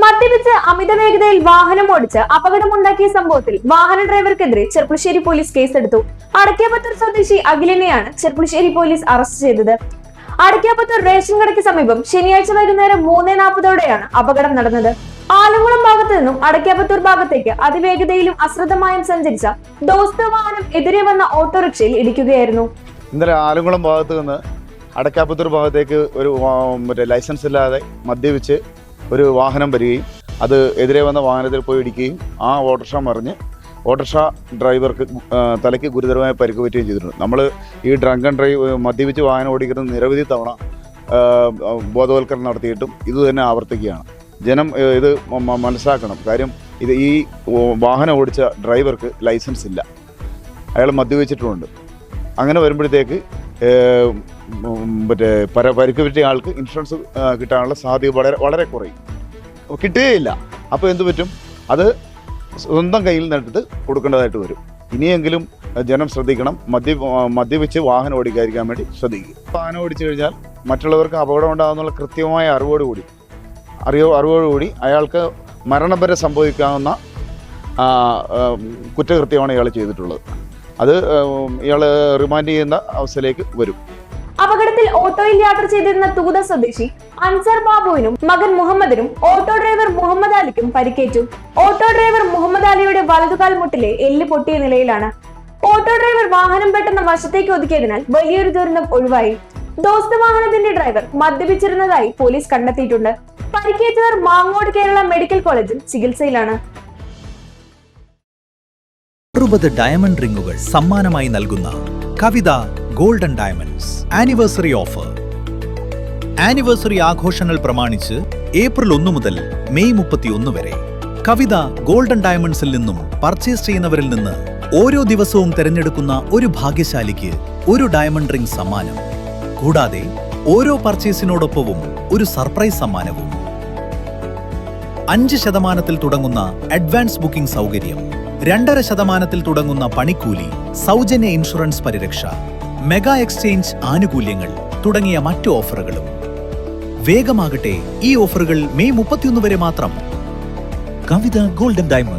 മദ്യപിച്ച് അമിത വേഗതയിൽ വാഹനം ഓടിച്ച് അപകടമുണ്ടാക്കിയ സംഭവത്തിൽ വാഹന ഡ്രൈവർക്കെതിരെ ചെർപ്പുളശ്ശേരി പോലീസ് കേസെടുത്തു. അടയ്ക്കാപുത്തൂർ സ്വദേശി അഖിലിനെയാണ് ചെർപ്പുളശ്ശേരി പോലീസ് അറസ്റ്റ് ചെയ്തത്. അടയ്ക്കാപുത്തൂർ റേഷൻ കടയ്ക്ക് സമീപം ശനിയാഴ്ച വൈകുന്നേരം 3:40 അപകടം നടന്നത്. ആലങ്കുളം ഭാഗത്തു നിന്നും അടയ്ക്കാപുത്തൂർ ഭാഗത്തേക്ക് അതിവേഗതയിലും അശ്രദ്ധമായും സഞ്ചരിച്ച ദോസ്ത് വാഹനം എതിരെ വന്ന ഓട്ടോറിക്ഷയിൽ ഇടിക്കുകയായിരുന്നു. ഇന്നലെ ആലങ്കുളം ഭാഗത്ത് നിന്ന് അടയ്ക്കാപുത്തൂർ ഭാഗത്തേക്ക് ഒരു ലൈസൻസ് ഇല്ലാതെ മദ്യപിച്ച് ഒരു വാഹനം വരികയും അത് എതിരെ വന്ന വാഹനത്തിൽ പോയി ഇടിക്കുകയും ആ ഓട്ടോറിക്ഷ മറിഞ്ഞ് ഓട്ടോറിക്ഷ ഡ്രൈവർക്ക് തലയ്ക്ക് ഗുരുതരമായി പരിക്ക് പറ്റുകയും ചെയ്തിട്ടുണ്ട്. നമ്മൾ ഈ ഡ്രങ്ക് ആൻഡ് ഡ്രൈവ് മദ്യപിച്ച് വാഹനം ഓടിക്കുന്നത് നിരവധി തവണ ബോധവൽക്കരണം നടത്തിയിട്ടും ഇത് തന്നെ ആവർത്തിക്കുകയാണ്. ജനം ഇത് മനസ്സിലാക്കണം. കാര്യം ഇത് ഈ വാഹനം ഓടിച്ച ഡ്രൈവർക്ക് ലൈസൻസ് ഇല്ല, അയാൾ മദ്യപിച്ചിട്ടുമുണ്ട്. അങ്ങനെ വരുമ്പോഴത്തേക്ക് പരിക്ക് പറ്റിയ ആൾക്ക് ഇൻഷുറൻസ് കിട്ടാനുള്ള സാധ്യത വളരെ കുറയും, കിട്ടുകയില്ല. അപ്പോൾ എന്തു പറ്റും? അത് സ്വന്തം കയ്യിൽ നിന്നിട്ട് കൊടുക്കേണ്ടതായിട്ട് വരും. ഇനിയെങ്കിലും ജനം ശ്രദ്ധിക്കണം. മദ്യപിച്ച് വാഹനം ഓടിക്കാതിരിക്കാൻ വേണ്ടി ശ്രദ്ധിക്കുക. വാഹനം ഓടിച്ചു കഴിഞ്ഞാൽ മറ്റുള്ളവർക്ക് അപകടം ഉണ്ടാകുന്നുള്ള കൃത്യമായ അറിവോടുകൂടി അയാൾക്ക് മരണം വരെ സംഭവിക്കാവുന്ന കുറ്റകൃത്യമാണ് ഇയാൾ ചെയ്തിട്ടുള്ളത്. അത് ഇയാൾ റിമാൻഡ് ചെയ്യുന്ന അവസ്ഥയിലേക്ക് വരും. അപകടത്തിൽ ഓട്ടോയിൽ യാത്ര ചെയ്തിരുന്ന തൂത സ്വദേശി അൻസർ ബാബുവിനും മകൻ മുഹമ്മദിനും ഓട്ടോ ഡ്രൈവർ മുഹമ്മദ് അലിക്കും പരിക്കേറ്റു. ഓട്ടോ ഡ്രൈവർ മുഹമ്മദ് അലിയുടെ വലതുകാൽ മുട്ടിലെ എല്ല് പൊട്ടിയ നിലയിലാണ്. ഓട്ടോ ഡ്രൈവർ വാഹനം പെട്ടെന്ന് വശത്തേക്ക് ഒതുക്കിയതിനാൽ വലിയൊരു ദുരന്തം ഒഴിവായി. ദോസ്ത് വാഹനത്തിന്റെ ഡ്രൈവർ മദ്യപിച്ചിരുന്നതായി പോലീസ് കണ്ടെത്തിയിട്ടുണ്ട്. പരിക്കേറ്റവർ മാങ്ങോട് കേരള മെഡിക്കൽ കോളേജിൽ ചികിത്സയിലാണ്. 60 ഡയമണ്ട് റിങ്ങുകൾ സമ്മാനമായി നൽകുന്ന Kavitha golden diamonds anniversary offer. Anniversary ആഘോഷങ്ങൾ പ്രമാണിച്ച് ഏപ്രിൽ 1 മുതൽ മെയ് 31 വരെ കവിത ഗോൾഡൻ ഡയമണ്ട്സിൽ നിന്നും പർച്ചേസ് ചെയ്യുന്നവരിൽ നിന്ന് ഓരോ ദിവസവും തിരഞ്ഞെടുക്കുന്ന ഒരു ഭാഗ്യശാലിക്ക് ഒരു ഡയമണ്ട് റിംഗ് സമ്മാനം. കൂടാതെ ഓരോ പർച്ചേസിനോടൊപ്പവും ഒരു സർപ്രൈസ് സമ്മാനവും. 5% തുടങ്ങുന്ന അഡ്വാൻസ് ബുക്കിംഗ് സൗകര്യം, 2.5% തുടങ്ങുന്ന പണിക്കൂലി, സൗജന്യ ഇൻഷുറൻസ് പരിരക്ഷ, മെഗാ എക്സ്ചേഞ്ച് ആനുകൂല്യങ്ങൾ തുടങ്ങിയ മറ്റു ഓഫറുകളും. വേഗമാകട്ടെ, ഈ ഓഫറുകൾ മെയ് 31 വരെ മാത്രം. കവിത ഗോൾഡൻ ഡയമണ്ട്.